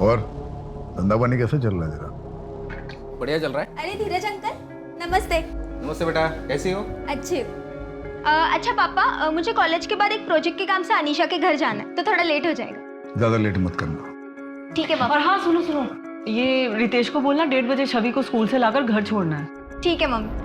और धंधा पानी कैसा चल रहा है तेरा? बढ़िया चल रहा है। अरे धीरज अंकल नमस्ते। नमस्ते बेटा, कैसी हो? अच्छे अच्छा पापा, मुझे कॉलेज के बाद एक प्रोजेक्ट के काम से अनीशा के घर जाना है, तो थोड़ा लेट हो जाएगा। ज्यादा लेट मत करना। ठीक है पापा। और हाँ सुनो सुनो, ये रितेश को बोलना 1:30 बजे छवि को स्कूल से लाकर घर छोड़ना है। ठीक है मम्मी।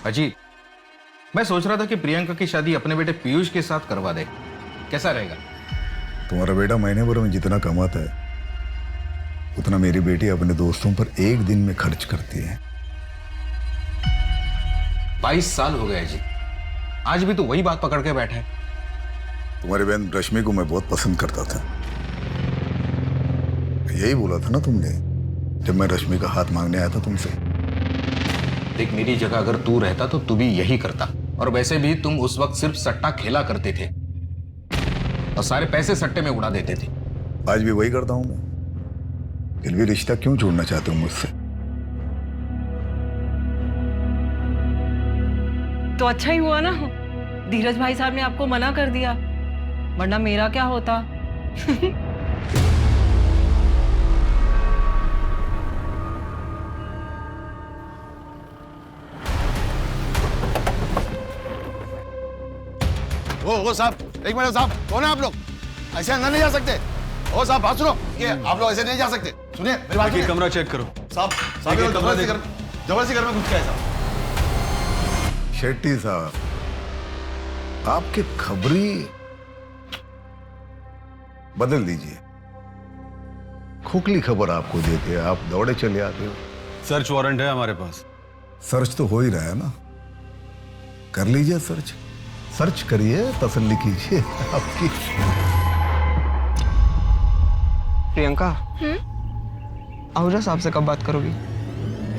अजी, मैं सोच रहा था कि प्रियंका की शादी अपने बेटे पीयूष के साथ करवा दे, कैसा रहेगा? तुम्हारा बेटा महीने भर में जितना कमाता है उतना मेरी बेटी अपने दोस्तों पर एक दिन में खर्च करती है। 22 साल हो गए जी, आज भी तो वही बात पकड़ के बैठा है। तुम्हारी बहन रश्मि को मैं बहुत पसंद करता था। यही बोला था ना तुमने जब मैं रश्मि का हाथ मांगने आया था तुमसे। देख, मेरी जगह अगर तू रहता तो तू भी यही करता। और वैसे भी तुम उस वक्त सिर्फ सट्टा खेला करते थे और सारे पैसे सट्टे में उड़ा देते थे। आज भी वही करता हूं मैं। फिर भी रिश्ता क्यों छोड़ना चाहते हो मुझसे? तो अच्छा ही हुआ ना, धीरज भाई साहब ने आपको मना कर दिया, वरना मेरा क्या होता। ओ साहब, एक मिनट साहब, कौन है आप लोग? ऐसे अंदर नहीं जा सकते। ओ साहब बात सुनो, ये आप लोग ऐसे नहीं जा सकते। सुनिए मेरी बात सुनिए। कमरा चेक करो साहब साहब, ये जबरदस्ती घर में घुस गया साहब। शेट्टी साहब, आपकी खबरी बदल दीजिए। खोखली खबर आपको देते हैं, आप दौड़े चले आते हो। सर्च वारंट है हमारे पास। सर्च तो हो ही रहा है ना, कर लीजिए सर्च। सर्च करिए, तसल्ली कीजिए आपकी। प्रियंका, आहूजा साहब से कब बात करोगी?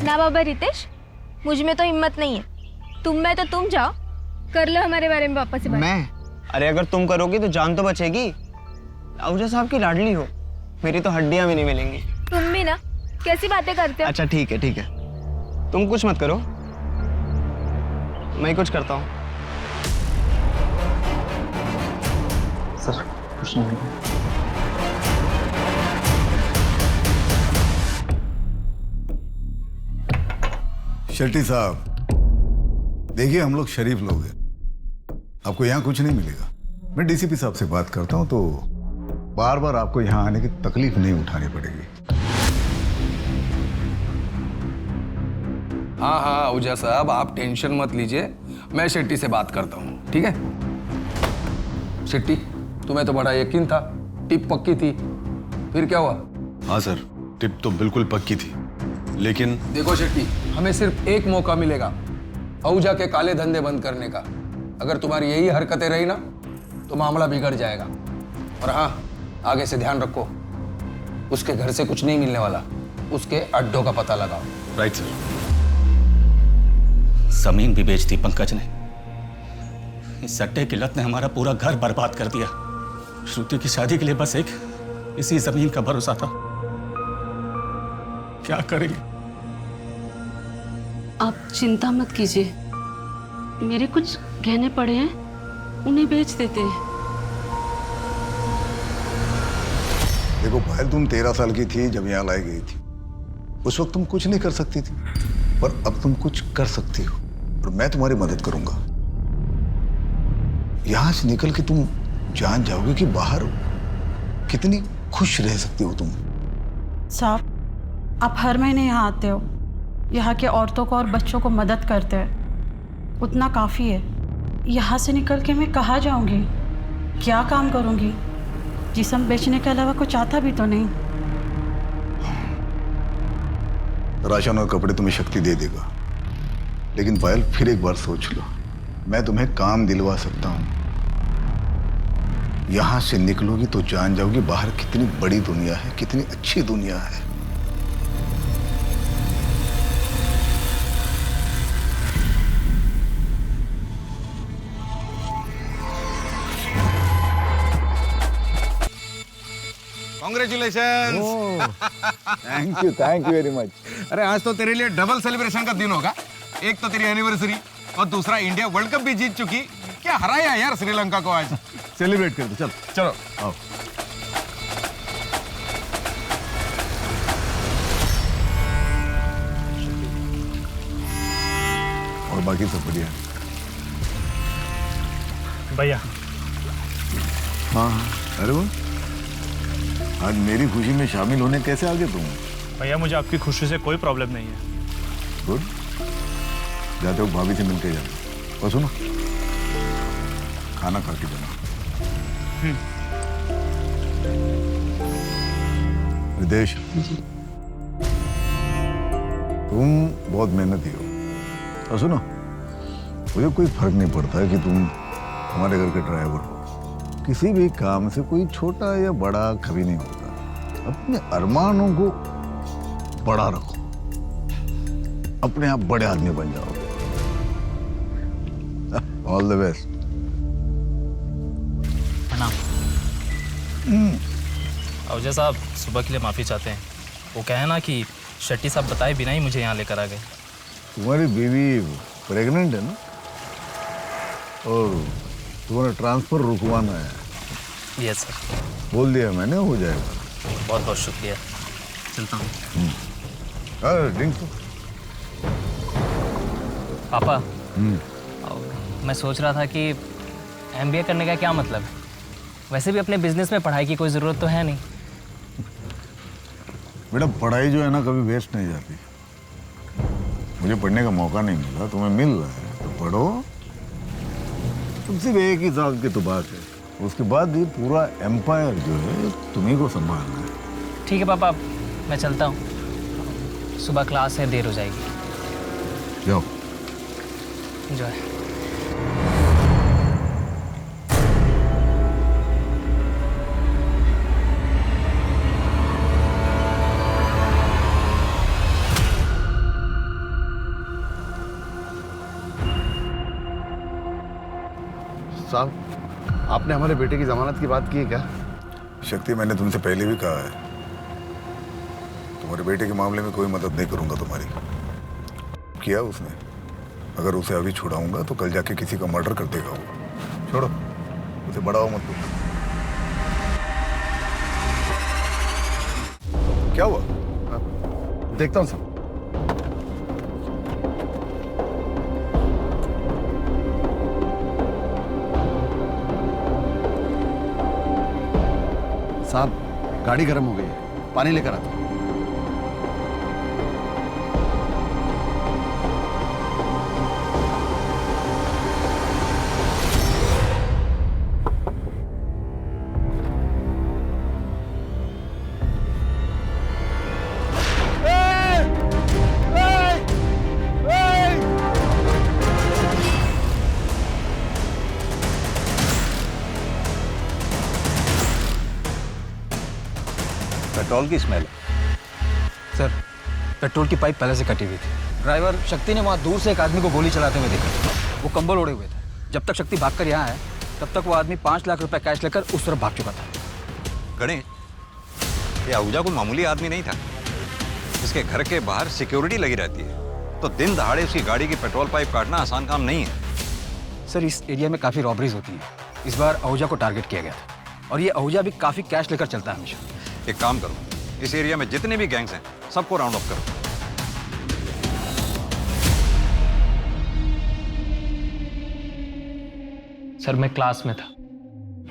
ना बाबा रितेश, मुझ में तो हिम्मत नहीं है। तुम में तो तुम जाओ, कर लो हमारे बारे में पापा से बात। मैं? अरे अगर तुम करोगी तो जान तो बचेगी। आहूजा साहब की लाडली हो, मेरी तो हड्डियां भी नहीं मिलेंगी। तुम भी ना, कैसी बातें करते हो? अच्छा ठीक है ठीक है, तुम कुछ मत करो, मैं कुछ करता हूँ। सर कुछ नहीं। शेट्टी साहब, देखिए हम लोग शरीफ लोग हैं, आपको यहाँ कुछ नहीं मिलेगा। मैं डीसीपी साहब से बात करता हूँ तो बार बार आपको यहाँ आने की तकलीफ नहीं उठानी पड़ेगी। हाँ हाँ आहूजा साहब, आप टेंशन मत लीजिए, मैं शेट्टी से बात करता हूँ, ठीक है? शेट्टी, तुम्हें तो बड़ा यकीन था टिप पक्की थी, फिर क्या हुआ? हाँ सर, टिप तो बिल्कुल पक्की थी, लेकिन देखो शेट्टी, हमें सिर्फ एक मौका मिलेगा आहूजा के काले धंधे बंद करने का। अगर तुम्हारी यही हरकतें रही ना तो मामला बिगड़ जाएगा। और हाँ, आगे से ध्यान रखो, उसके घर से कुछ नहीं मिलने वाला, उसके अड्डों का पता लगाओ। Right sir. जमीन भी बेच दी पंकज ने। इस सट्टे की लत ने हमारा पूरा घर बर्बाद कर दिया। श्रुति की शादी के लिए बस एक इसी जमीन का भरोसा था। क्या करेंगे? आप चिंता मत कीजिए, मेरे कुछ गहने पड़े हैं, उन्हें बेच देते हैं। देखो पायल, तुम 13 साल की थी जब यहाँ लाई गई थी। उस वक्त तुम कुछ नहीं कर सकती थी, पर अब तुम कुछ कर सकती हो और मैं तुम्हारी मदद करूंगा। यहां से निकल के तुम जान जाओगे कि बाहर कितनी खुश रह सकती हो तुम। साहब, आप हर महीने यहाँ आते हो, यहाँ के औरतों को और बच्चों को मदद करते हैं, उतना काफ़ी है। यहाँ से निकल के मैं कहाँ जाऊँगी, क्या काम करूँगी? जिस्म बेचने के अलावा कुछ आता भी तो नहीं। राशन और कपड़े तुम्हें शक्ति दे देगा, लेकिन पायल फिर एक बार सोच लो, मैं तुम्हें काम दिलवा सकता हूँ। यहां से निकलोगी तो जान जाओगी बाहर कितनी बड़ी दुनिया है, कितनी अच्छी दुनिया है। Congratulation. Thank you very much. अरे आज तो तेरे लिए डबल सेलिब्रेशन का दिन होगा। एक तो तेरी एनिवर्सरी और दूसरा इंडिया वर्ल्ड कप भी जीत चुकी। क्या हराया यार श्रीलंका को आज। सेलिब्रेट कर दो, चल चलो आओ। और बाकी सब बढ़िया? भैया। हाँ हाँ, अरे वो आज मेरी खुशी में शामिल होने कैसे आ गए तुम? भैया मुझे आपकी खुशी से कोई प्रॉब्लम नहीं है। गुड, जाते हो भाभी से मिलके जाना। और सुनो, खाना खा के जाना। विदेश, तुम बहुत मेहनती हो। और सुनो, मुझे कोई फर्क नहीं पड़ता कि तुम हमारे घर के ड्राइवर हो। किसी भी काम से कोई छोटा या बड़ा कभी नहीं होता। अपने अरमानों को बड़ा रखो, अपने आप बड़े आदमी बन जाओगे। All the best. अवजय साहब सुबह के लिए माफ़ी चाहते हैं। वो कहे ना कि शेट्टी साहब बताए बिना ही मुझे यहाँ लेकर आ गए। तुम्हारी बीवी प्रेग्नेंट है ना, और तुम्हारा ट्रांसफर रुकवाना है। Yes sir. बोल दिया मैंने, हो जाएगा। बहुत बहुत शुक्रिया। चलता हूँ। ड्रिंक तो। पापा, मैं सोच रहा था कि MBA करने का क्या मतलब है। वैसे भी अपने बिजनेस में पढ़ाई की कोई ज़रूरत तो है नहीं। बेटा पढ़ाई जो है ना कभी वेस्ट नहीं जाती। मुझे पढ़ने का मौका नहीं मिला, तुम्हें मिल रहा है तो पढ़ो। तुम सिर्फ 1 ही साल की तो बात है, उसके बाद ये पूरा एम्पायर जो है तुम्ही को संभालना है। ठीक है पापा, मैं चलता हूँ। सुबह क्लास है, देर हो जाएगी। जाओ। एंजॉय। साहब, आपने हमारे बेटे की जमानत की बात की है क्या? शक्ति, मैंने तुमसे पहले भी कहा है, तुम्हारे बेटे के मामले में कोई मदद नहीं करूंगा तुम्हारी। किया उसने, अगर उसे अभी छुड़ाऊंगा तो कल जाके किसी का मर्डर कर देगा वो। छोड़ो उसे, बढ़ाओ मत तुम। क्या हुआ? देखता हूँ साहब। साहब, गाड़ी गर्म हो गई है, पानी लेकर आता हूं। पेट्रोल की स्मेल। सर, पेट्रोल की पाइप पहले से कटी हुई थी। ड्राइवर शक्ति ने वहाँ दूर से एक आदमी को गोली चलाते हुए देखा। वो कंबल ओढ़े हुए थे। जब तक शक्ति भागकर यहाँ आया, तब तक वो आदमी 5 लाख रुपए कैश लेकर उस तरफ भाग चुका था। गणेश, ये आहूजा कोई मामूली आदमी नहीं था। इसके घर के बाहर सिक्योरिटी लगी रहती है, तो दिन दहाड़े उसकी गाड़ी की पेट्रोल पाइप काटना आसान काम नहीं है। सर, इस एरिया में काफ़ी रॉबरीज होती हैं। इस बार आहूजा को टारगेट किया गया था, और ये आहूजा भी काफ़ी कैश लेकर चलता है हमेशा। एक काम करो, इस एरिया में जितने भी गैंग्स हैं सबको राउंड अप करो। सर, मैं क्लास में था,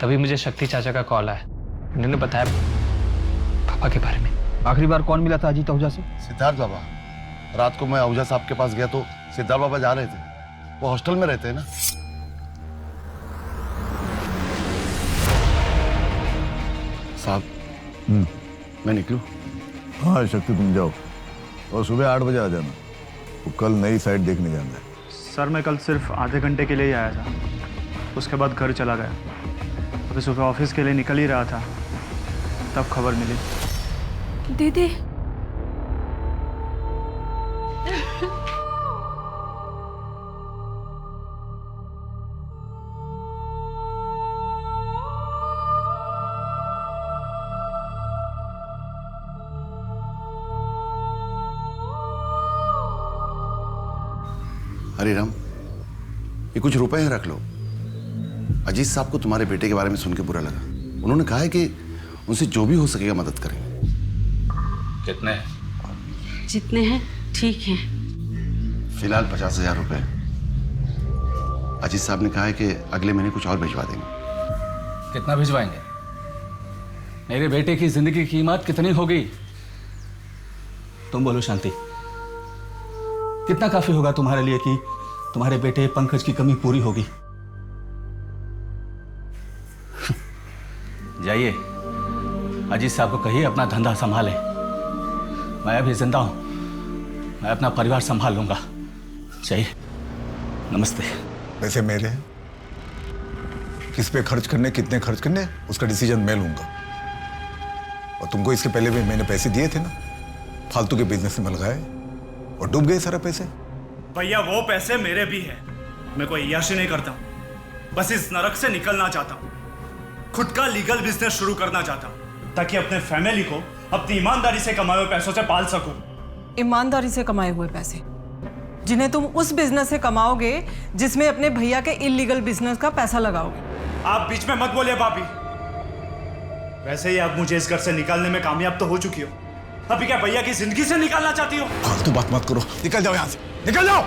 तभी मुझे शक्ति चाचा का कॉल आया। उन्होंने बताया पापा के बारे में। आखिरी बार कौन मिला था अजीत आहूजा से? सिद्धार्थ बाबा। रात को मैं आहूजा साहब के पास गया तो सिद्धार्थ बाबा जा रहे थे। वो हॉस्टल में रहते हैं ना। साहब, मैं निकलूं? हाँ शक्ति, तुम जाओ और सुबह 8 बजे आ जाना। तो कल नई साइट देखने जाना है। सर, मैं कल सिर्फ आधे घंटे के लिए ही आया था, उसके बाद घर चला गया। अभी सुबह ऑफिस के लिए निकल ही रहा था, तब खबर मिली। दीदी, हरे राम, ये कुछ रुपए हैं, रख लो। अजीत साहब को तुम्हारे बेटे के बारे में सुन के बुरा लगा। उन्होंने कहा है कि उनसे जो भी हो सकेगा मदद करेंगे। कितने? जितने हैं ठीक हैं। फिलहाल 50,000 रुपए। अजीत साहब ने कहा है कि अगले महीने कुछ और भिजवा देंगे। कितना भिजवाएंगे? मेरे बेटे की जिंदगी की कीमत कितनी होगी? तुम बोलो शांति, कितना काफी होगा तुम्हारे लिए कि तुम्हारे बेटे पंकज की कमी पूरी होगी? जाइए, अजीत साहब को कहिए अपना धंधा संभाले। मैं अभी जिंदा हूं, मैं अपना परिवार संभाल लूंगा। चाहिए। नमस्ते। पैसे मेरे हैं, किस पे खर्च करने, कितने खर्च करने, उसका डिसीजन मैं लूंगा। और तुमको इसके पहले भी मैंने पैसे दिए थे ना, फालतू के बिजनेस में लगाए और डूब गए सारे पैसे। भैया वो पैसे मेरे भी हैं। मैं कोई अय्याशी नहीं करता, बस इस नरक से निकलना चाहता हूँ। खुद का लीगल बिजनेस शुरू करना चाहता हूँ ताकि अपने फैमिली को अपनी ईमानदारी से कमाए हुए पैसों से पाल सकूं। ईमानदारी से कमाए हुए पैसे जिन्हें तुम उस बिजनेस से कमाओगे जिसमें अपने भैया के इलीगल बिजनेस का पैसा लगाओगे। आप बीच में मत बोलिए भाभी। वैसे ही आप मुझे इस घर से निकालने में कामयाब तो हो चुकी हो, अभी क्या भैया की जिंदगी से निकालना चाहती हो? फालतू बात मत करो, निकल जाओ यहां से, निकल जाओ।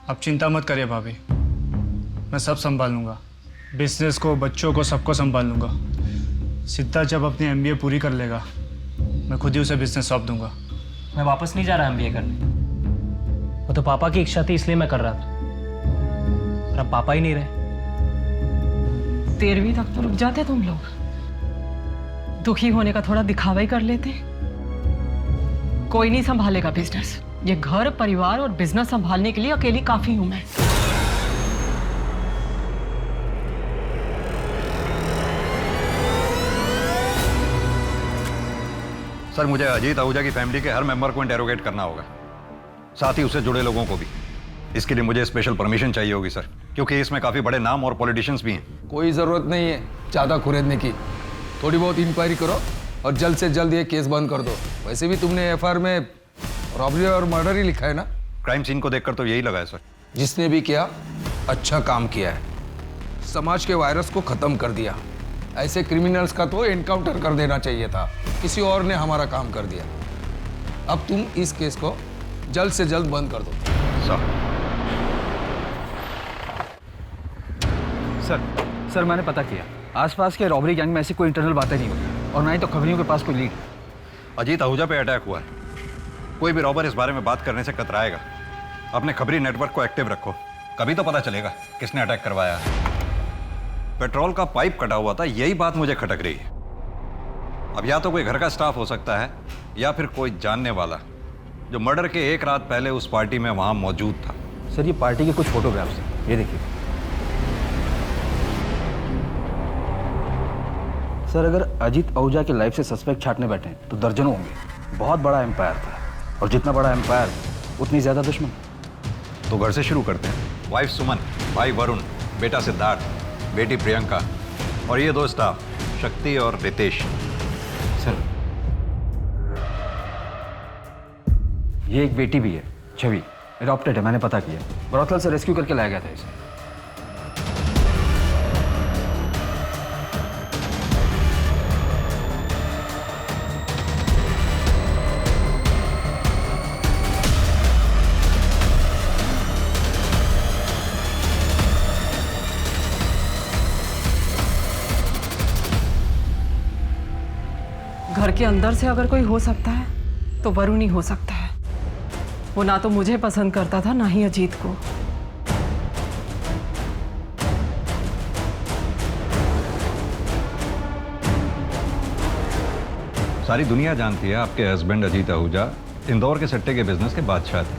आप चिंता मत करिए भाभी, मैं सब संभाल लूंगा। बिजनेस को, बच्चों को, सबको संभाल लूंगा। सिद्धार्थ जब अपनी एमबीए पूरी कर लेगा, मैं खुद ही उसे बिजनेस सौंप दूंगा। मैं वापस नहीं जा रहा एमबीए करने। वो तो पापा की इच्छा थी, इसलिए मैं कर रहा था। और अब पापा ही नहीं रहे। 13वीं तक तो रुक जाते तुम लोग, दुखी होने का थोड़ा दिखावा ही कर लेते। कोई नहीं संभालेगा बिजनेस। ये घर, परिवार और बिजनेस संभालने के लिए अकेली काफी हूं मैं। सर, मुझे अजीत आहूजा की फैमिली के हर मेंबर को इंटेरोगेट करना होगा, साथ ही उससे जुड़े लोगों को भी। इसके लिए मुझे स्पेशल परमिशन चाहिए होगी सर, क्योंकि इसमें काफी बड़े नाम और पॉलिटिशियंस भी हैं। कोई जरूरत नहीं है ज्यादा खुरेदने की। थोड़ी बहुत इंक्वायरी करो और जल्द से जल्द ये केस बंद कर दो। वैसे भी तुमने एफआईआर में रॉबरी और मर्डर ही लिखा है ना? क्राइम सीन को देखकर तो यही लगा है सर। जिसने भी किया अच्छा काम किया है, समाज के वायरस को खत्म कर दिया। ऐसे क्रिमिनल्स का तो एनकाउंटर कर देना चाहिए था, किसी और ने हमारा काम कर दिया। अब तुम इस केस को जल्द से जल्द बंद कर दो। सर मैंने पता किया, आसपास के रॉबरी गैंग में ऐसी कोई इंटरनल बातें नहीं होती और ना ही तो खबरियों के पास कोई लीड। अजीत आहूजा पे अटैक हुआ है, कोई भी रॉबर इस बारे में बात करने से कतराएगा। अपने खबरी नेटवर्क को एक्टिव रखो, कभी तो पता चलेगा किसने अटैक करवाया है। पेट्रोल का पाइप कटा हुआ था, यही बात मुझे खटक रही है। अब या तो कोई घर का स्टाफ हो सकता है या फिर कोई जानने वाला जो मर्डर के एक रात पहले उस पार्टी में वहां मौजूद था। सर, ये पार्टी के कुछ फोटोग्राफ्स हैं, ये देखिए। सर, अगर अजीत आहूजा की लाइफ से सस्पेक्ट छाटने बैठे तो दर्जनों होंगे। बहुत बड़ा एम्पायर था, और जितना बड़ा एम्पायर उतनी ज्यादा दुश्मन। तो घर से शुरू करते हैं। वाइफ सुमन, भाई वरुण, बेटा सिद्धार्थ, बेटी प्रियंका और ये दो स्टाफ शक्ति और रितेश। सर, ये एक बेटी भी है, छवि, एडॉप्टेड है, मैंने पता किया। ब्रॉथल से रेस्क्यू करके लाया गया था इसे। घर के अंदर से अगर कोई हो सकता है तो वरुण ही हो सकता है। वो ना तो मुझे पसंद करता था, ना ही अजीत को। सारी दुनिया जानती है आपके हस्बैंड अजीत आहूजा इंदौर के सट्टे के बिजनेस के बादशाह थे।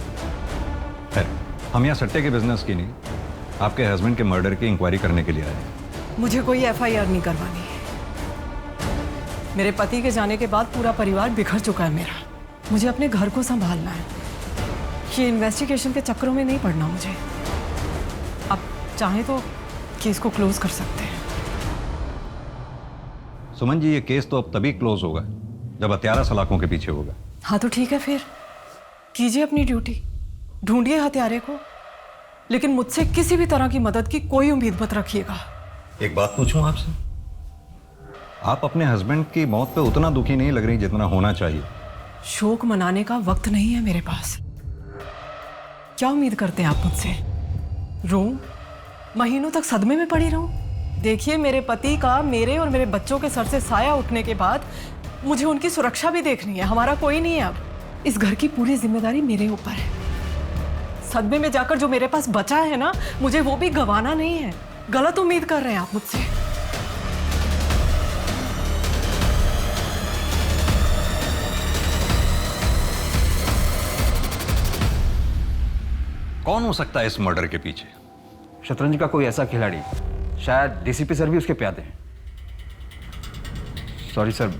खैर, हम यहाँ सट्टे के बिजनेस की नहीं, आपके हस्बैंड के मर्डर की इंक्वायरी करने के लिए आए हैं। मुझे कोई एफआईआर नहीं करवानी। मेरे पति के जाने के बाद पूरा परिवार बिखर चुका है मेरा। मुझे अपने घर को संभालना है। ये इन्वेस्टिगेशन के चक्करों में नहीं पड़ना मुझे। अब चाहे तो केस को क्लोज कर सकते हैं। सुमन जी, ये केस तो अब तभी क्लोज होगा जब हत्यारा सलाखों के पीछे होगा। हाँ तो ठीक है, फिर कीजिए अपनी ड्यूटी, ढूंढिए हत्यारे को, लेकिन मुझसे किसी भी तरह की मदद की कोई उम्मीद मत रखिएगा। एक बात पूछूं आपसे, आप अपने हस्बैंड की मौत पे उतना दुखी नहीं लग रही जितना होना चाहिए। शोक मनाने का वक्त नहीं है मेरे पास। क्या उम्मीद करते हैं आप मुझसे? रोऊं, महीनों तक सदमे में पड़ी रहूं? देखिए, मेरे पति का मेरे और मेरे बच्चों के सर से साया उठने के बाद मुझे उनकी सुरक्षा भी देखनी है। हमारा कोई नहीं है अब। इस घर की पूरी जिम्मेदारी मेरे ऊपर है। सदमे में जाकर जो मेरे पास बचा है ना, मुझे वो भी गंवाना नहीं है। गलत उम्मीद कर रहे हैं आप मुझसे। कौन हो सकता है इस मर्डर के पीछे? शतरंज का कोई ऐसा खिलाड़ी, शायद डीसीपी सर भी उसके प्यादे हैं। सॉरी सर,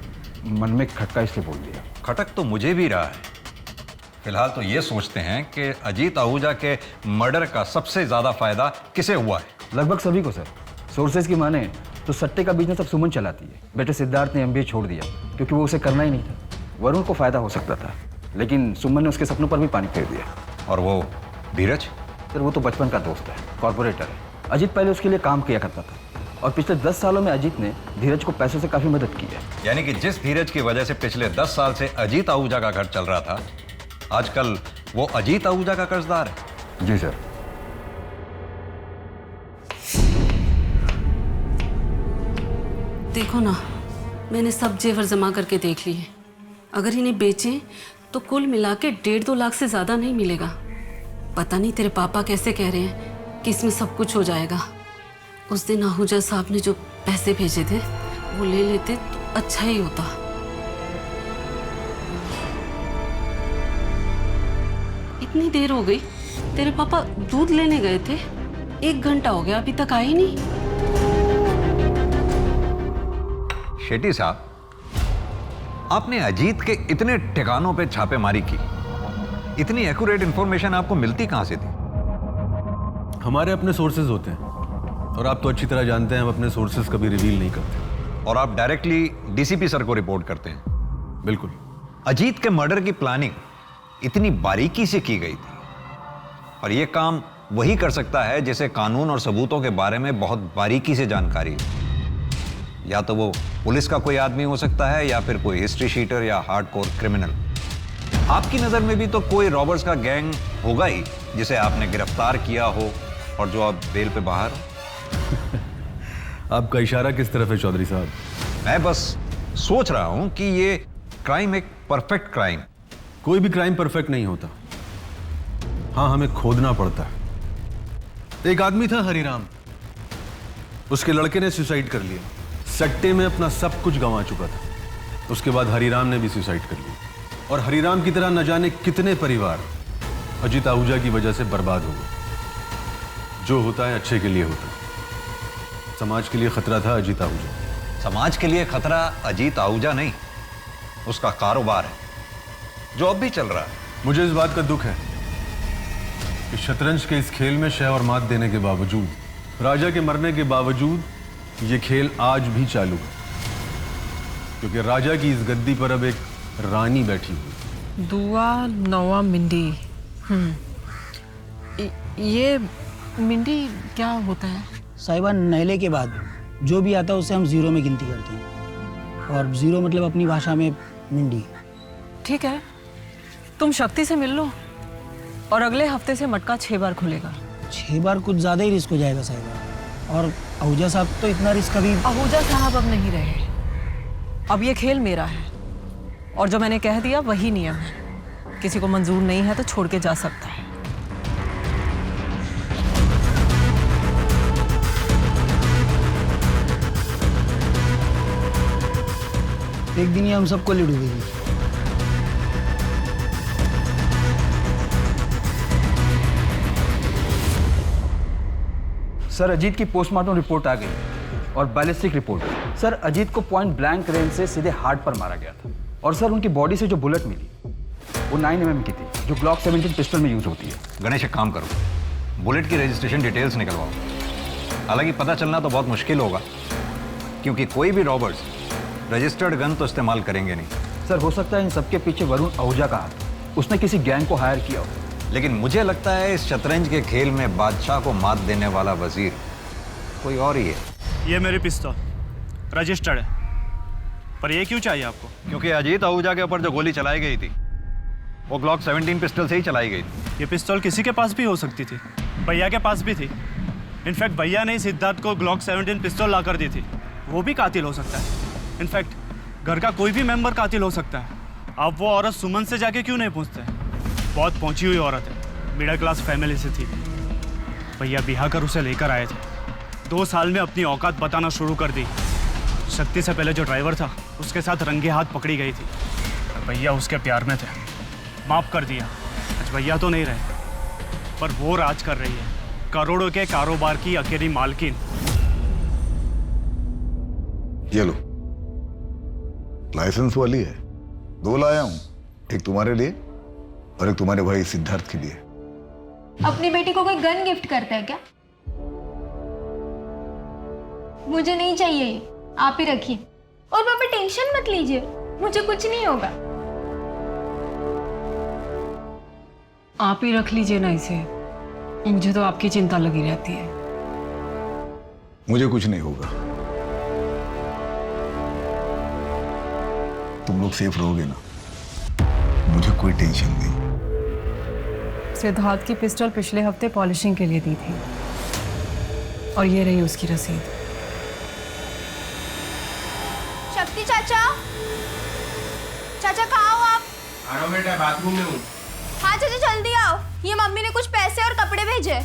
मन में खटका इसलिए बोल दिया। खटक तो मुझे भी रहा है। फिलहाल तो ये सोचते हैं कि अजीत आहूजा के मर्डर का सबसे ज्यादा फायदा किसे हुआ है? लगभग सभी को सर। सोर्सेज की माने तो सट्टे का बिजनेस अब सुमन चलाती है। बेटे सिद्धार्थ ने एमबीए छोड़ दिया क्योंकि वो उसे करना ही नहीं था। वरुण को फायदा हो सकता था, लेकिन सुमन ने उसके सपनों पर भी पानी फेर दिया। और वो धीरज? सर वो तो बचपन का दोस्त है, कॉर्पोरेटर है। अजीत पहले उसके लिए काम किया करता था और पिछले 10 सालों में अजीत ने धीरज को पैसों से काफी मदद की है। यानी कि जिस धीरज की वजह से पिछले 10 साल से अजीत आहूजा का घर चल रहा था, आजकल वो अजीत आहूजा का कर्जदार है। जी सर। देखो ना, मैंने सब जेवर जमा करके देख लिए। अगर इन्हें बेचें तो कुल मिला के 1.5-2 लाख से ज़्यादा नहीं मिलेगा। पता नहीं तेरे पापा कैसे कह रहे हैं कि इसमें सब कुछ हो जाएगा। उस दिन आहूजा साहब ने जो पैसे भेजे थे वो ले लेते तो अच्छा ही होता। इतनी देर हो गई, तेरे पापा दूध लेने गए थे, 1 घंटा हो गया, अभी तक आए नहीं। शेट्टी साहब, आपने अजीत के इतने ठिकानों पे छापेमारी की, इतनी एक्यूरेट इंफॉर्मेशन आपको मिलती कहां से थी? हमारे अपने सोर्सेज होते हैं और आप तो अच्छी तरह जानते हैं हम अपने सोर्सेज कभी रिवील नहीं करते। और आप डायरेक्टली डीसीपी सर को रिपोर्ट करते हैं? बिल्कुल। अजीत के मर्डर की प्लानिंग इतनी बारीकी से की गई थी, और यह काम वही कर सकता है जिसे कानून और सबूतों के बारे में बहुत बारीकी से जानकारी है। या तो वो पुलिस का कोई आदमी हो सकता है या फिर कोई हिस्ट्री शीटर या हार्डकोर क्रिमिनल। आपकी नजर में भी तो कोई रॉबर्स का गैंग होगा ही जिसे आपने गिरफ्तार किया हो और जो अब बेल पे बाहर हो। आपका इशारा किस तरफ है चौधरी साहब? मैं बस सोच रहा हूं कि ये क्राइम एक परफेक्ट क्राइम। कोई भी क्राइम परफेक्ट नहीं होता। हाँ, हमें खोदना पड़ता है। एक आदमी था हरिराम, उसके लड़के ने सुसाइड कर लिया। सट्टे में अपना सब कुछ गंवा चुका था। उसके बाद हरिराम ने भी सुसाइड कर लिया, और हरिराम की तरह न जाने कितने परिवार अजीत आहूजा की वजह से बर्बाद हो गए। जो होता है अच्छे के लिए होता है। समाज के लिए खतरा था अजीत आहूजा। समाज के लिए खतरा अजीत आहूजा नहीं, उसका कारोबार है जो अब भी चल रहा है। मुझे इस बात का दुख है कि शतरंज के इस खेल में शह और मात देने के बावजूद, राजा के मरने के बावजूद, ये खेल आज भी चालू है। क्योंकि राजा की इस गद्दी पर अब एक रानी बैठी हुई। दुआ नवा मिंडी। ये मिंडी क्या होता है? साहिबा, नहले के बाद जो भी आता है उसे हम 0 में गिनती करते हैं, और 0 मतलब अपनी भाषा में मिंडी। ठीक है, तुम शक्ति से मिल लो और अगले हफ्ते से मटका 6 बार खुलेगा। 6 बार कुछ ज़्यादा ही रिस्क हो जाएगा साहिबा। और आहूजा साहब तो इतना रिस्क अभी। आहूजा साहब अब नहीं रहे। अब ये खेल मेरा है और जो मैंने कह दिया वही नियम है। किसी को मंजूर नहीं है तो छोड़ के जा सकता है। एक दिन ही हम सबको ले डूबेगी। सर, अजीत की पोस्टमार्टम रिपोर्ट आ गई और बैलिस्टिक रिपोर्ट। सर अजीत को पॉइंट ब्लैंक रेंज से सीधे हार्ट पर मारा गया था। और सर उनकी बॉडी से जो बुलेट मिली वो 9 mm की थी, जो ग्लॉक 17 पिस्टल में यूज होती है। गणेश एक काम करो, बुलेट की रजिस्ट्रेशन डिटेल्स निकलवाओ। हालांकि पता चलना तो बहुत मुश्किल होगा, क्योंकि कोई भी रॉबर्स रजिस्टर्ड गन तो इस्तेमाल करेंगे नहीं। सर हो सकता है इन सबके पीछे वरुण आहूजा का हाथ, उसने किसी गैंग को हायर किया हो। लेकिन मुझे लगता है इस शतरंज के खेल में बादशाह को मात देने वाला वजीर कोई और ही है। ये मेरी पिस्तौल रजिस्टर्ड है, पर ये क्यों चाहिए आपको? क्योंकि अजीत आहूजा के ऊपर जो गोली चलाई गई थी वो ग्लॉक 17 पिस्टल से ही चलाई गई थी। ये पिस्तौल किसी के पास भी हो सकती थी, भैया के पास भी थी। इनफैक्ट भैया ने सिद्धार्थ को ग्लॉक 17 पिस्तौल ला कर दी थी। वो भी कातिल हो सकता है। इनफैक्ट घर का कोई भी मेंबर कातिल हो सकता है। अब वो औरत सुमन से जाके क्यों नहीं पूछते? बहुत पहुंची हुई औरत है, मिडिल क्लास फैमिली से थी। भैया बिहा कर उसे लेकर आए थे। 2 साल में अपनी औकात बताना शुरू कर दी। शक्ति से पहले जो ड्राइवर था उसके साथ रंगे हाथ पकड़ी गई थी। भैया उसके प्यार में थे, माफ कर दिया। आज भैया तो नहीं रहे, पर वो राज कर रही है, करोड़ों के कारोबार की अकेली मालकिन। ये लो, लाइसेंस वाली है। 2 लाया हूं, एक तुम्हारे लिए और एक तुम्हारे भाई सिद्धार्थ के लिए। अपनी बेटी को कोई गन गिफ्ट करता है क्या? मुझे नहीं चाहिए ये, आप ही रखिए। और पापा टेंशन मत लीजिए, मुझे कुछ नहीं होगा। आप ही रख लीजिए ना इसे, मुझे तो आपकी चिंता लगी रहती है। मुझे कुछ नहीं होगा, तुम लोग सेफ रहोगे ना, मुझे कोई टेंशन नहीं। सिद्धार्थ की पिस्टल पिछले हफ्ते पॉलिशिंग के लिए दी थी और ये रही उसकी रसीद। शक्ति चाचा, चाचा कहाँ हो आप? आ रहा हूँ बेटा, बाथरूम में हूँ। हाँ चाचा जल्दी आओ, ये मम्मी ने कुछ पैसे और कपड़े भेजे।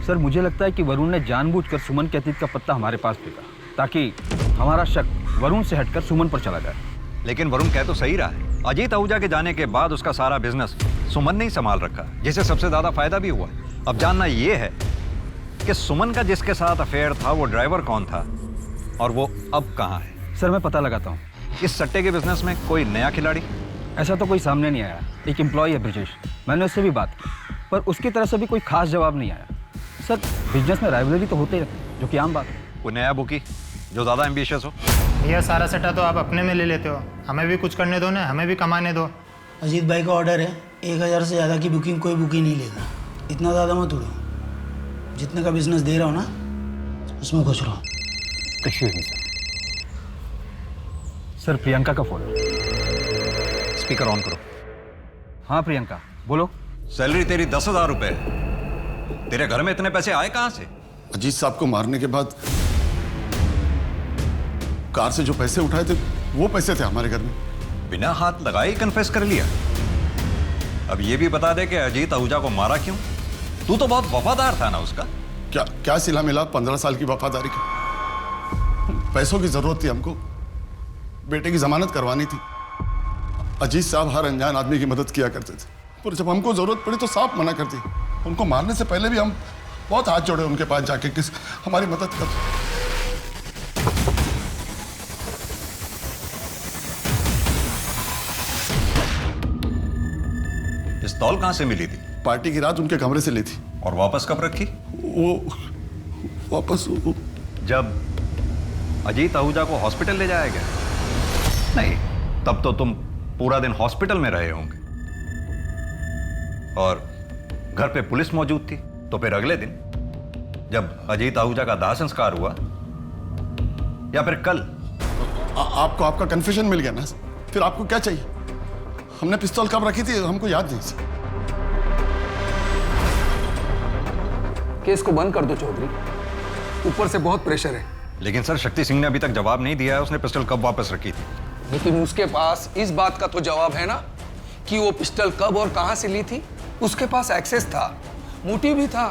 सर मुझे लगता है कि वरुण ने जानबूझकर सुमन के अतीत का पत्ता हमारे पास फेंका, ताकि हमारा शक वरुण से हटकर सुमन पर चला जाए। लेकिन वरुण कह तो सही रहा है, अजीत आहूजा के जाने के बाद उसका सारा बिजनेस सुमन ने ही संभाल रखा, जिससे सबसे ज्यादा फायदा भी हुआ। अब जानना यह है कि सुमन का जिसके साथ अफेयर था वो ड्राइवर कौन था और वो अब कहाँ है। सर मैं पता लगाता हूँ। इस सट्टे के बिजनेस में कोई नया खिलाड़ी? ऐसा तो कोई सामने नहीं आया। एक एम्प्लॉय है ब्रिजेश, मैंने उससे भी बात की, पर उसकी तरफ से भी कोई खास जवाब नहीं आया। सर बिजनेस में राइवलरी तो होते ही रहते हैं, जो कि आम बात है। कोई नया बुकी जो ज़्यादा एम्बिशियस हो? भैया सारा सट्टा तो आप अपने में ले लेते हो, हमें भी कुछ करने दो ना, हमें भी कमाने दो। अजीत भाई का ऑर्डर है, 1000 से ज़्यादा की बुकिंग कोई बुकिंग नहीं लेगा। इतना ज़्यादा मत उड़ो, जितने का बिजनेस दे रहा हूँ ना उसमें खुश रहो। एक्सक्यूज मी सर, प्रियंका का फोन। स्पीकर ऑन करो। हाँ प्रियंका बोलो। सैलरी तेरी 10,000 रुपए, तेरे घर में इतने पैसे आए कहाँ से? अजीत साहब को मारने के बाद कार से जो पैसे उठाए थे वो पैसे थे हमारे घर में। बिना हाथ लगाए कन्फेस कर लिया। अब ये भी बता दे कि अजीत आहूजा को मारा क्यों? तू तो बहुत वफादार था ना उसका। क्या क्या सिला मिला 15 साल की वफादारी की? पैसों की जरूरत थी हमको, बेटे की जमानत करवानी थी। अजीत साहब हर अनजान आदमी की मदद किया करते थे, पर जब हमको जरूरत पड़ी तो साफ मना कर दी। उनको मारने से पहले भी हम बहुत हाथ जोड़े उनके पास जाके, किस हमारी मदद कर। पिस्तौल कहां से मिली थी? पार्टी की रात उनके कमरे से ली थी। और वापस कब रखी? वो वापस जब अजीत आहूजा को हॉस्पिटल ले जाया गया? नहीं, तब तो तुम पूरा दिन हॉस्पिटल में रहे होंगे और घर पे पुलिस मौजूद थी। तो फिर अगले दिन जब अजीत आहूजा का दाह संस्कार हुआ या फिर कल? आपको आपका कन्फेशन मिल गया ना, फिर आपको क्या चाहिए? हमने पिस्तौल कब रखी थी हमको याद नहीं। केस को बंद कर दो चौधरी, ऊपर से बहुत प्रेशर है। लेकिन सर शक्ति सिंह ने अभी तक जवाब नहीं दिया है उसने पिस्टल कब वापस रखी थी। लेकिन उसके पास इस बात का तो जवाब है ना कि वो पिस्टल कब और कहां से ली थी। उसके पास एक्सेस था, मोटिव भी था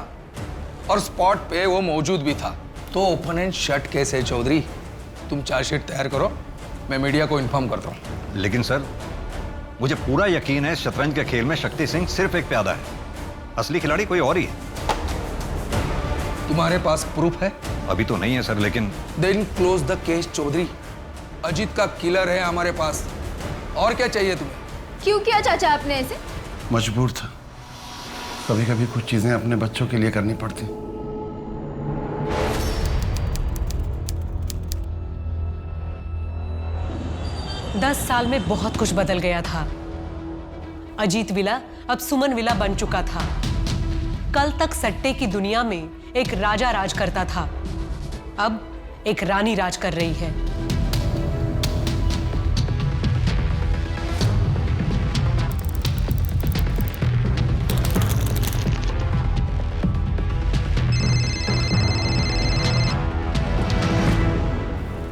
और स्पॉट पे वो मौजूद भी था। तो ओपन शट केस है चौधरी, तुम चार्जशीट तैयार करो, मैं मीडिया को इन्फॉर्म करता हूँ। लेकिन सर मुझे पूरा यकीन है शतरंज के खेल में शक्ति सिंह सिर्फ एक प्यादा है, असली खिलाड़ी कोई और ही है। तुम्हारे पास प्रूफ है? अभी तो नहीं है सर, लेकिन then close the case Chaudhary. Ajit का किलर है हमारे पास, और क्या चाहिए तुम्हें? क्यों किया चाचा आपने ऐसे? मजबूर था। कभी कभी कुछ चीजें अपने बच्चों के लिए करनी पड़ती। 10 साल में बहुत कुछ बदल गया था। अजीत विला अब सुमन विला बन चुका था। कल तक सट्टे की दुनिया में एक राजा राज करता था, अब एक रानी राज कर रही है।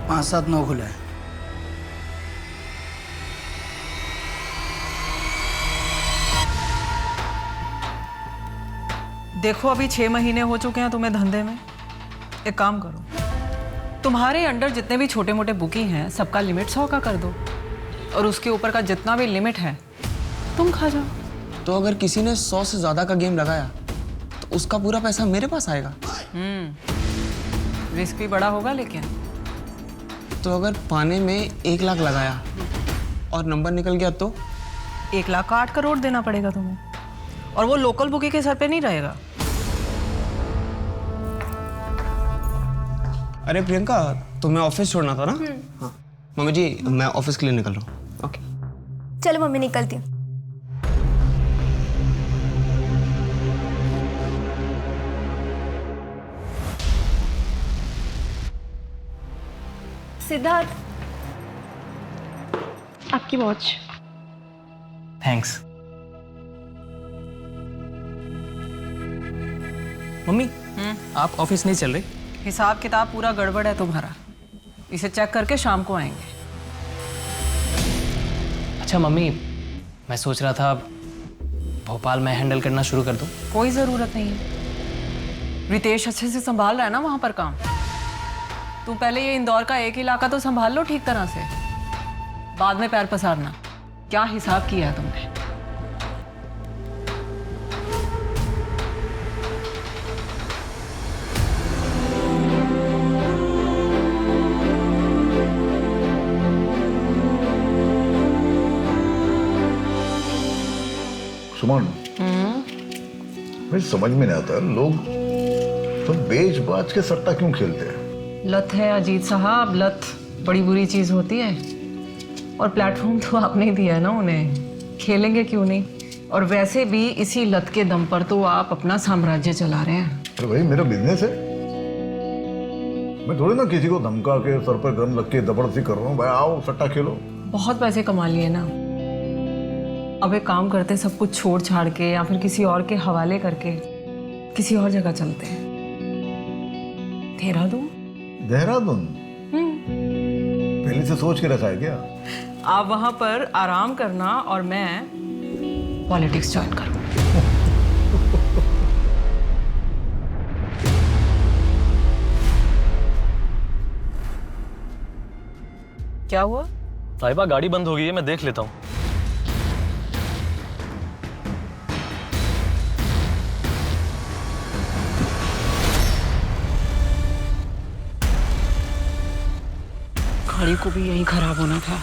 पाँच 7 9 खुला है। देखो अभी 6 महीने हो चुके हैं तुम्हें धंधे में। एक काम करो, तुम्हारे अंडर जितने भी छोटे मोटे बुकी हैं सबका लिमिट 100 का कर दो, और उसके ऊपर का जितना भी लिमिट है तुम खा जाओ। तो अगर किसी ने 100 से ज्यादा का गेम लगाया तो उसका पूरा पैसा मेरे पास आएगा। रिस्क भी बड़ा होगा, लेकिन तो अगर पाने में 1 लाख लगाया और नंबर निकल गया तो 1 लाख का 8 करोड़ देना पड़ेगा तुम्हें, और वो लोकल बुकी के सर पे नहीं रहेगा। अरे प्रियंका, तुम्हें ऑफिस छोड़ना था ना? हाँ मम्मी जी, मैं ऑफिस के लिए निकल रहा हूँ। ओके चलो मम्मी, निकलती हूँ। सिद्धार्थ, आपकी वॉच। थैंक्स। मम्मी, आप ऑफिस नहीं चल रही? हिसाब किताब पूरा गड़बड़ है तुम्हारा, इसे चेक करके शाम को आएंगे। अच्छा मम्मी, मैं सोच रहा था भोपाल में हैंडल करना शुरू कर दूं। कोई ज़रूरत नहीं है, रितेश अच्छे से संभाल रहा है ना वहाँ पर काम। तुम पहले ये इंदौर का एक इलाका तो संभाल लो ठीक तरह से, बाद में पैर पसारना। क्या हिसाब किया है तुमने? सुमन, मुझे समझ में नहीं आता, लोग तो बेच बाज के सट्टा क्यों खेलते हैं? लत है अजीत साहब, लत बड़ी बुरी चीज होती है, और प्लेटफॉर्म तो आपने ही दिया है ना उन्हें, खेलेंगे क्यों नहीं? और वैसे भी इसी लत के दम पर तो आप अपना साम्राज्य चला रहे हैं। अरे भाई, मेरा बिजनेस है, मैं थोड़ी ना किसी को धमका के सर पर गन रख के जबरदस्ती कर रहा हूँ। भाई आओ सट्टा खेलो। बहुत पैसे कमा लिए ना, अब एक काम करते, सब कुछ छोड़ छाड़ के या फिर किसी और के हवाले करके किसी और जगह चलते हैं। देहरादून। देहरादून? पहले से सोच के रखा है क्या? आप वहां पर आराम करना और मैं पॉलिटिक्स ज्वाइन करूँ। क्या हुआ? साहिबा गाड़ी बंद हो गई है, मैं देख लेता हूँ। गाड़ी को भी यही खराब होना था।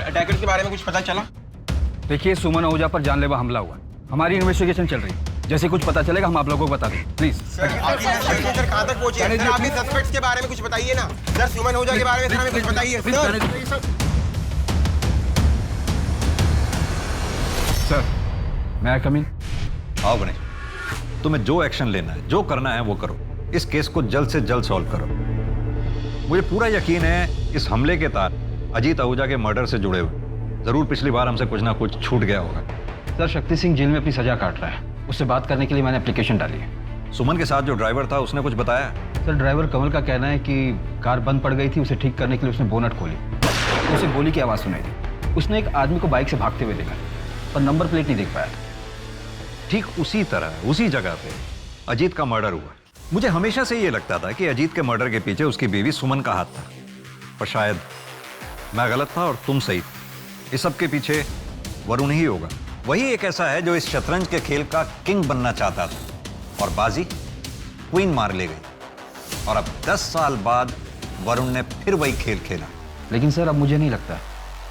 अटैकर्स के बारे में कुछ पता चला? देखिए, सुमन आहूजा पर जानलेवा हमला हुआ। हमारी इन्वेस्टिगेशन चल रही है, जैसे कुछ पता चलेगा हम आप लोगों को बता दें। प्लीज सर कहाँ तक पहुंचे? आपके सस्पेक्ट्स के बारे में कुछ बताइए ना सर। सुमन आहूजा के बारे में हमें कुछ बताइए सर। मैं कम इन? आओ गणेश, तुम्हें जो एक्शन लेना है, जो करना है वो करो। इस केस को जल्द से जल्द सॉल्व करो। मुझे पूरा यकीन है इस हमले के तार अजीत आहूजा के मर्डर से जुड़े हुए। जरूर पिछली बार हमसे कुछ ना कुछ छूट गया होगा। सर, शक्ति सिंह जेल में अपनी सजा काट रहा है, उससे बात करने के लिए मैंने एप्लीकेशन डाली है। सुमन के साथ जो ड्राइवर था उसने कुछ बताया? सर ड्राइवर कमल का कहना है कि कार बंद पड़ गई थी, उसे ठीक करने के लिए उसने बोनट खोली तो उसे गोली की आवाज़ सुनाई दी। उसने एक आदमी को बाइक से भागते हुए देखा पर नंबर प्लेट नहीं देख पाया। ठीक उसी तरह उसी जगह पे अजीत का मर्डर हुआ। मुझे हमेशा से ये लगता था कि अजीत के मर्डर के पीछे उसकी बीवी सुमन का हाथ था, पर शायद मैं गलत था और तुम सही थे। इस सब के पीछे वरुण ही होगा। वही एक ऐसा है जो इस शतरंज के खेल का किंग बनना चाहता था और बाजी क्वीन मार ले गई, और अब 10 साल बाद वरुण ने फिर वही खेल खेला। लेकिन सर अब मुझे नहीं लगता,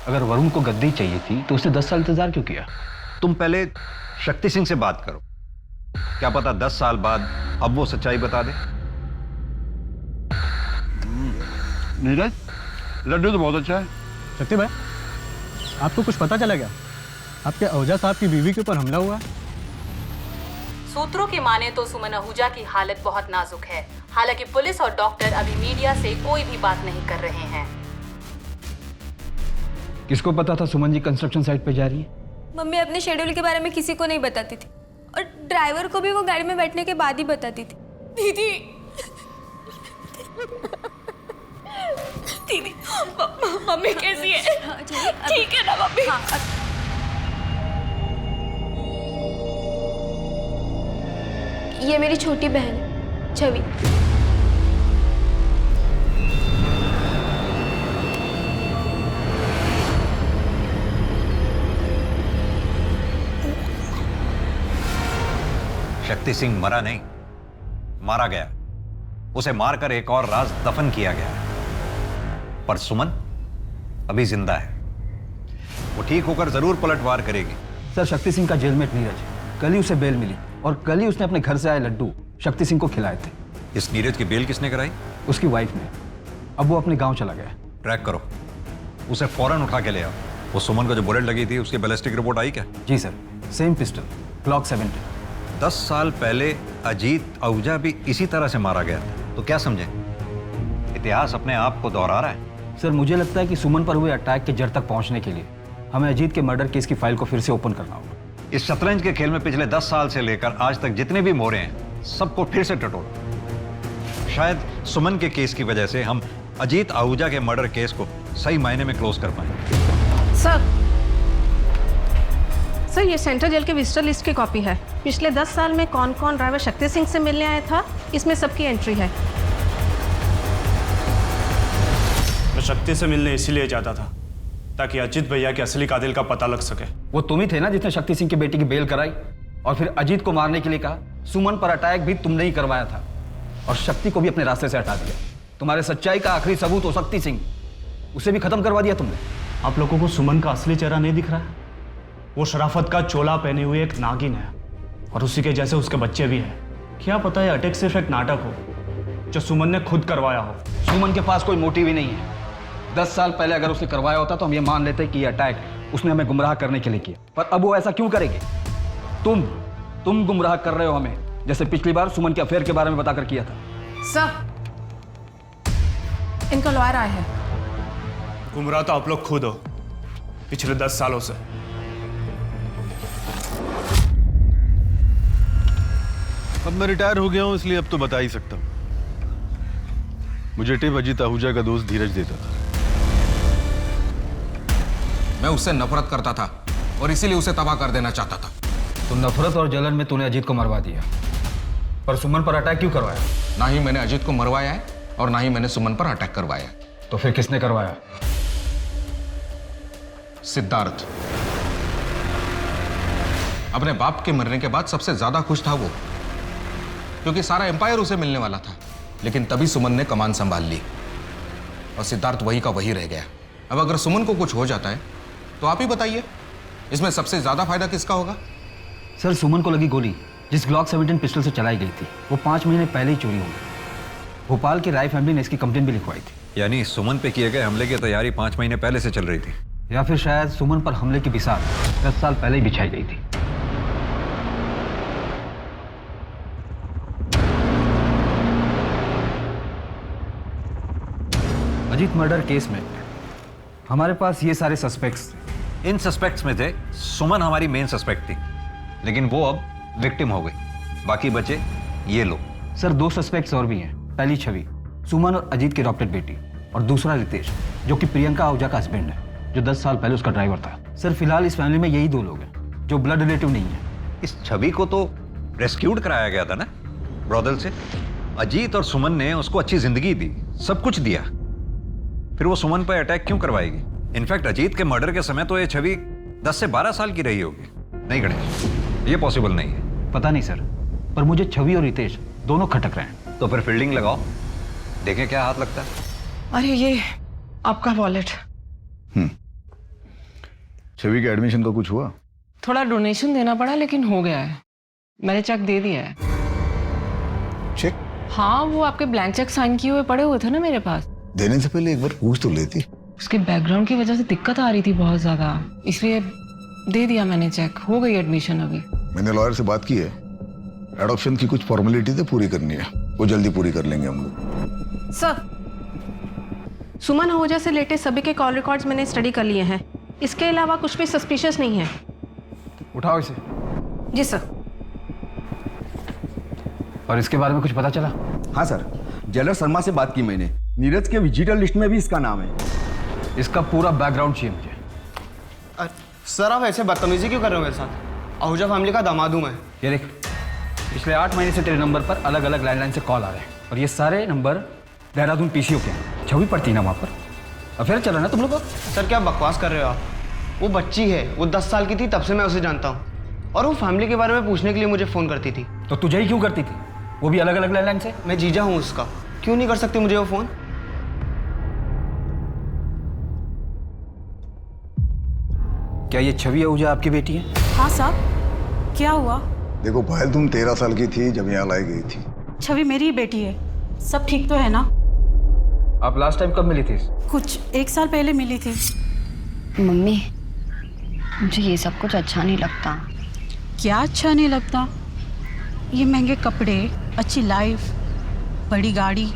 अगर वरुण को गद्दी चाहिए थी तो उसने 10 साल इंतजार क्यों किया? तुम पहले शक्ति सिंह से बात करो, क्या पता 10 साल बाद अब वो सच्चाई बता दे। नीरज, लड्डू तो बहुत अच्छा है। शक्ति भाई, आपको कुछ पता चला क्या? आपके आहूजा साहब की बीवी के ऊपर हमला हुआ है। सूत्रों की माने तो सुमन आहूजा की हालत बहुत नाजुक है। हालांकि पुलिस और डॉक्टर अभी मीडिया से कोई भी बात नहीं कर रहे हैं। किसको पता था सुमन जी कंस्ट्रक्शन साइट पे जा रही है? मम्मी अपने शेड्यूल के बारे में किसी को नहीं बताती थी और ड्राइवर को भी वो गाड़ी में बैठने के बाद ही बताती थी। दीदी दीदी मम्मी कैसी है? ठीक है ना मम्मी? ये मेरी छोटी बहन है छवि। शक्ति सिंह मरा नहीं, मारा गया। उसे मारकर एक और राज दफन किया गया, पर सुमन अभी जिंदा है। वो ठीक होकर जरूर पलटवार करेगी। सर शक्ति सिंह का जेलमेट नीरज, कल ही उसे बेल मिली और कल ही उसने अपने घर से आए लड्डू शक्ति सिंह को खिलाए थे। इस नीरज की बेल किसने कराई? उसकी वाइफ ने। अब वो अपने गांव चला गया। ट्रैक करो, उसे फौरन उठा के ले आओ। वो सुमन को जो बुलेट लगी थी उसकी बैलिस्टिक रिपोर्ट आई क्या? जी सर, सेम पिस्टल, ग्लॉक 70। 10 साल पहले अजीत आहूजा भी इसी तरह से मारा गया था, तो क्या समझे? इतिहास अपने आप को दोहरा रहा है। सर मुझे लगता है कि सुमन पर हुए अटैक के जड़ तक पहुंचने के लिए हमें अजीत के मर्डर केस की फाइल को फिर से ओपन करना होगा। इस शतरंज के खेल में पिछले 10 साल से लेकर आज तक जितने भी मोरे हैं सबको फिर से टटोला। शायद सुमन के केस की वजह से हम अजीत आहूजा के मर्डर केस को सही मायने में क्लोज कर पाए। सर ये सेंट्रल जेल के विजिटर लिस्ट की कॉपी है। पिछले 10 साल में कौन कौन ड्राइवर शक्ति सिंह से मिलने आया था, इसमें सबकी एंट्री है। मैं शक्ति से मिलने इसीलिए जाता था ताकि अजीत भैया के असली कातिल का पता लग सके। वो तुम ही थे ना जिसने शक्ति सिंह की बेटी की बेल कराई और फिर अजीत को मारने के लिए कहा। सुमन पर अटैक भी तुमने ही करवाया था और शक्ति को भी अपने रास्ते से हटा दिया। तुम्हारे सच्चाई का आखिरी सबूत हो शक्ति सिंह, उसे भी खत्म करवा दिया तुमने। आप लोगों को सुमन का असली चेहरा नहीं दिख रहा है? वो शराफत का चोला पहने हुए एक नागिन है और उसी के जैसे उसके बच्चे भी हैं। क्या पता है अटैक सिर्फ एक नाटक हो जो सुमन ने खुद करवाया हो। सुमन के पास कोई मोटिव ही नहीं है। 10 साल पहले अगर उसने करवाया होता तो हम ये मान लेते कि ये अटैक उसने हमें गुमराह करने के लिए किया, पर अब वो ऐसा क्यों करेगी? तुम गुमराह कर रहे हो हमें, जैसे पिछली बार सुमन के अफेयर के बारे में बताकर किया था। सर इनका लॉयर आया है। गुमराह तो आप लोग खुद हो पिछले 10 सालों से। अब मैं रिटायर हो गया हूं इसलिए अब तो बता ही सकता हूं। मुझे टिप अजीत आहूजा का दोस्त धीरज देता था। मैं उससे नफरत करता था और इसीलिए उसे तबाह कर देना चाहता था। तो नफरत और जलन में तूने अजीत को मरवा दिया, पर सुमन पर अटैक क्यों करवाया? ना ही मैंने अजीत को मरवाया है और ना ही मैंने सुमन पर अटैक करवाया। तो फिर किसने करवाया? सिद्धार्थ। अपने बाप के मरने के बाद सबसे ज्यादा खुश था वो, क्योंकि सारा एम्पायर उसे मिलने वाला था। लेकिन तभी सुमन ने कमान संभाल ली और सिद्धार्थ वही का वही रह गया। अब अगर सुमन को कुछ हो जाता है तो आप ही बताइए, इसमें सबसे ज्यादा फायदा किसका होगा? सर सुमन को लगी गोली जिस ग्लॉक 17 पिस्टल से चलाई गई थी वो 5 महीने पहले ही चोरी हो गई। भोपाल की राय फैमिली ने इसकी कंप्लेंट भी लिखवाई थी। यानी सुमन पे किए गए हमले की तैयारी 5 महीने पहले से चल रही थी, या फिर शायद सुमन पर हमले की बिसात 10 साल पहले ही बिछाई गई थी। अजीत मर्डर केस में हमारे पास ये सारे सस्पेक्ट्स। इन सस्पेक्ट्स में थे सुमन हमारी मेन सस्पेक्ट थी, लेकिन वो अब विक्टिम हो गई। बाकी बचे ये लो। सर 2 सस्पेक्ट्स और भी हैं। पहली छवि, सुमन और अजीत की अडॉप्टेड बेटी, और दूसरा रितेश, जो कि प्रियंका आहूजा का हस्बैंड है, जो 10 साल पहले उसका ड्राइवर था। सर फिलहाल इस फैमिली में यही 2 लोग हैं जो ब्लड रिलेटिव नहीं है। इस छवि को तो रेस्क्यूड कराया गया था ना ब्रॉदल से। अजीत और सुमन ने उसको अच्छी जिंदगी दी, सब कुछ दिया, फिर वो सुमन पर अटैक क्यों करवाएगी? इनफैक्ट अजीत के मर्डर के समय तो ये छवि 10 से 12 साल की रही होगी। नहीं गणेश, ये पॉसिबल नहीं है। पता नहीं सर, पर मुझे छवि और रितेश दोनों खटक रहे हैं। तो फिर फील्डिंग लगाओ, देखें क्या हाथ लगता है। अरे ये आपका वॉलेट। छवि के एडमिशन का कुछ हुआ? थोड़ा डोनेशन देना पड़ा लेकिन हो गया है। मैंने चेक दे दिया है। चेक? हाँ, वो आपके ब्लैंक चेक साइन किए हुए पड़े हुए थे ना मेरे पास। देने से पहले एक बार पूछ तो लेती। उसके बैकग्राउंड की वजह से दिक्कत आ रही थी बहुत ज्यादा, इसलिए दे दिया मैंने चेक। हो गई एडमिशन अभी। मैंने लॉयर से बात की है, एडॉप्शन की कुछ फॉर्मेलिटी तो पूरी करनी है, वो जल्दी पूरी कर लेंगे हम लोग। सर, सुमन आहूजा से लेटेस्ट सभी के कॉल रिकॉर्ड्स मैंने स्टडी कर लिए हैं। इसके अलावा कुछ भी सस्पिशियस नहीं है। उठाओ इसे। जी सर। और इसके बारे में कुछ पता चला? हाँ सर, जेलर शर्मा से बात की मैंने। नीरज के विजिटर लिस्ट में भी इसका नाम है। इसका पूरा बैकग्राउंड चाहिए मुझे। सर आप ऐसे बदतमीजी क्यों कर रहे हो मेरे साथ? आहूजा फैमिली का दामाद हूं मैं। ये देख, पिछले 8 महीने से तेरे नंबर पर अलग अलग लैंडलाइन से कॉल आ रहे हैं, और ये सारे नंबर देहरादून पीसीओ के हैं। छवि पड़ती ना वहाँ पर। अफेयर चल रहा ना तुम लोग? सर क्या बकवास कर रहे हो आप? वो बच्ची है, वो 10 साल की थी तब से मैं उसे जानता हूँ, और वो फैमिली के बारे में पूछने के लिए मुझे फ़ोन करती थी। तो तुझे ही क्यों करती थी? वो भी अलग अलग लैंडलाइन से? मैं जीजा हूँ उसका, क्यों नहीं कर सकती मुझे वो फ़ोन? क्या ये छवि आहूजा आपकी बेटी है? हाँ साहब, क्या हुआ? देखो पायल, तुम 13 साल की थी जब यहाँ लाई गई थी। छवि मेरी ही बेटी है। सब ठीक तो है ना? आप लास्ट टाइम कब मिली थी? कुछ 1 साल पहले मिली थी। मम्मी, मुझे ये सब कुछ अच्छा नहीं लगता। क्या अच्छा नहीं लगता? ये महंगे कपड़े, अच्छी लाइफ, बड़ी गाड़ी,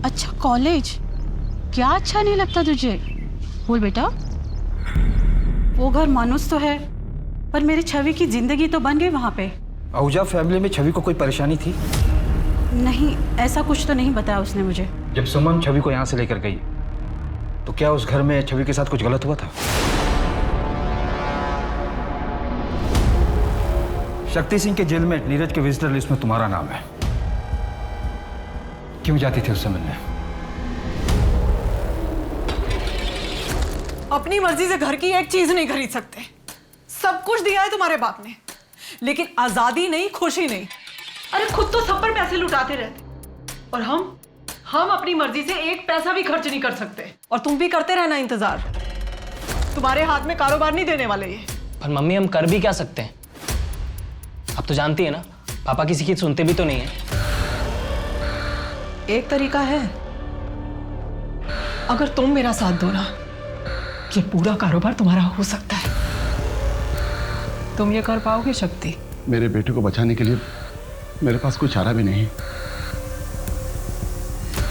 अच्छा कॉलेज, क्या अच्छा नहीं लगता तुझे? बोल बेटा। वो घर मानुस तो है, पर मेरी छवि की जिंदगी तो बन गई वहाँ पे। आहूजा फैमिली में छवि को कोई परेशानी थी? नहीं, ऐसा कुछ तो नहीं बताया उसने मुझे। जब सुमन छवि को यहाँ से लेकर गई, तो क्या उस घर में छवि के साथ कुछ गलत हुआ था? शक्ति सिंह के जेल में नीरज के विजिटर लिस्ट में तुम्हारा नाम है। क्यों जाती थी उससे मिलने? अपनी मर्जी से घर की एक चीज नहीं खरीद सकते। सब कुछ दिया है तुम्हारे बाप ने, लेकिन आजादी नहीं, खुशी नहीं। अरे खुद तो सब पर पैसे लुटाते रहते, और हम अपनी मर्जी से एक पैसा भी खर्च नहीं कर सकते। और तुम भी करते रहना इंतजार। तुम्हारे हाथ में कारोबार नहीं देने वाले ये। पर मम्मी, हम कर भी क्या सकते हैं? अब तो जानती है ना, पापा किसी की सुनते भी तो नहीं है। एक तरीका है, अगर तुम मेरा साथ दो ना, ये पूरा कारोबार तुम्हारा हो सकता है। तुम ये कर पाओगे शक्ति? मेरे बेटे को बचाने के लिए मेरे पास कोई चारा भी नहीं।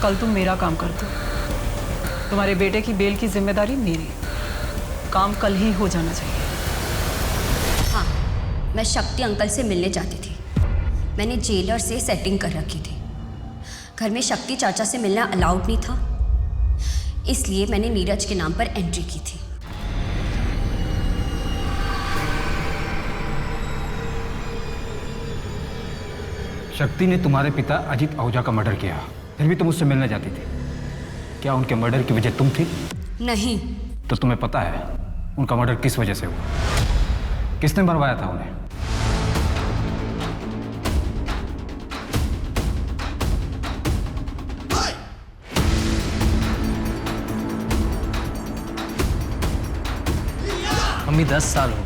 कल तुम मेरा काम कर दो, तुम्हारे बेटे की बेल की जिम्मेदारी मेरी। काम कल ही हो जाना चाहिए। हाँ, मैं शक्ति अंकल से मिलने जाती थी। मैंने जेलर से सेटिंग कर रखी थी। घर में शक्ति चाचा से मिलना अलाउड नहीं था, इसलिए मैंने नीरज के नाम पर एंट्री की थी। शक्ति ने तुम्हारे पिता अजीत आहूजा का मर्डर किया, फिर भी तुम उससे मिलने जाती थी। क्या उनके मर्डर की वजह तुम थी? नहीं। तो तुम्हें पता है उनका मर्डर किस वजह से हुआ? किसने मरवाया था उन्हें? मम्मी, 10 साल हो,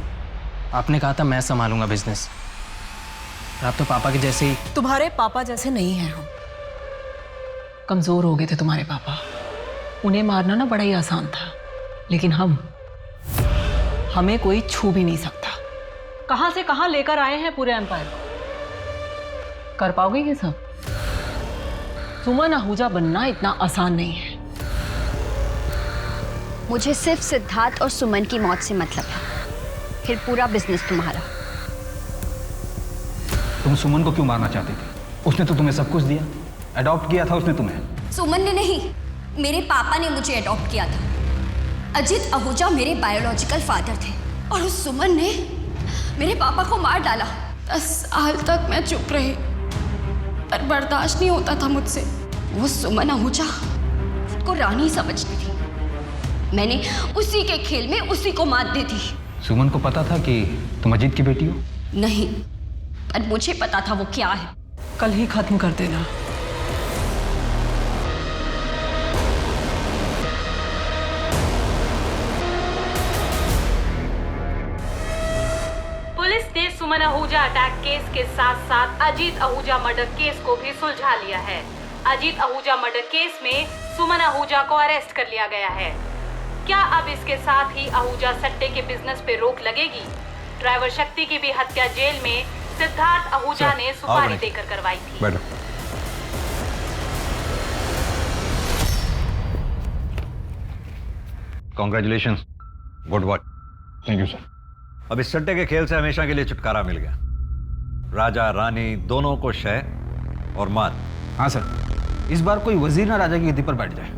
आपने कहा था मैं संभालूंगा बिजनेस, और आप तो पापा के जैसे ही। तुम्हारे पापा जैसे नहीं हैं हम। कमजोर हो गए थे तुम्हारे पापा, उन्हें मारना ना बड़ा ही आसान था, लेकिन हमें कोई छू भी नहीं सकता। कहां से कहां लेकर आए हैं पूरे एम्पायर को। कर पाओगे ये सब? सुमन आहूजा बनना इतना आसान नहीं है। मुझे सिर्फ सिद्धार्थ और सुमन की मौत से मतलब है, फिर पूरा बिजनेस तुम्हारा। तुम सुमन को क्यों मारना चाहती थी? उसने तो तुम्हें सब कुछ दिया, अडॉप्ट किया था उसने तुम्हें। सुमन ने नहीं, मेरे पापा ने मुझे अडॉप्ट किया था। अजीत आहूजा मेरे बायोलॉजिकल फादर थे और उस सुमन ने मेरे पापा को मार डाला। 10 साल तक मैं चुप रही, पर बर्दाश्त नहीं होता था मुझसे। वो सुमन आहूजा खुद को रानी समझती थी। मैंने उसी के खेल में उसी को मात दी थी। सुमन को पता था कि तुम अजीत की बेटी हो? नहीं, पर मुझे पता था वो क्या है। कल ही खत्म कर देना। पुलिस ने सुमन आहूजा अटैक केस के साथ साथ अजीत आहूजा मर्डर केस को भी सुलझा लिया है। अजीत आहूजा मर्डर केस में सुमन आहूजा को अरेस्ट कर लिया गया है। क्या अब इसके साथ ही आहूजा सट्टे के बिजनेस पे रोक लगेगी? ड्राइवर शक्ति की भी हत्या जेल में सिद्धार्थ आहूजा ने सुपारी देकर करवाई थी। Congratulations, good work. Thank you sir. अब इस सट्टे के खेल से हमेशा के लिए छुटकारा मिल गया। राजा रानी दोनों को शह और मात। हाँ सर, इस बार कोई वजीर ना राजा की गद्दी पर बैठ जाए।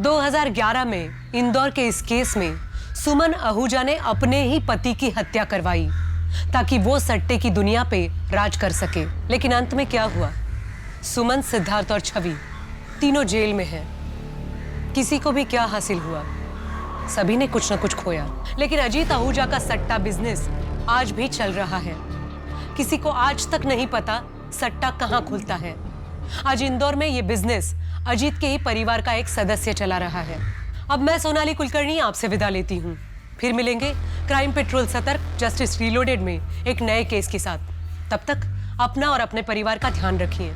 2011 में इंदौर के इस केस में सुमन आहूजा ने अपने ही पति की हत्या करवाई ताकि वो सट्टे की दुनिया पे राज कर सके। लेकिन अंत में क्या हुआ? सुमन, सिद्धार्थ और छवि तीनों जेल में हैं। किसी को भी क्या हासिल हुआ? सभी ने कुछ न कुछ खोया। लेकिन अजीत आहूजा का सट्टा बिजनेस आज भी चल रहा है। किसी को आज तक नहीं पता सट्टा कहाँ खुलता है। आज इंदौर में ये बिजनेस अजीत के ही परिवार का एक सदस्य चला रहा है। अब मैं सोनाली कुलकर्णी आपसे विदा लेती हूँ। फिर मिलेंगे क्राइम पेट्रोल सतर्क जस्टिस रीलोडेड में एक नए केस के साथ। तब तक अपना और अपने परिवार का ध्यान रखिए।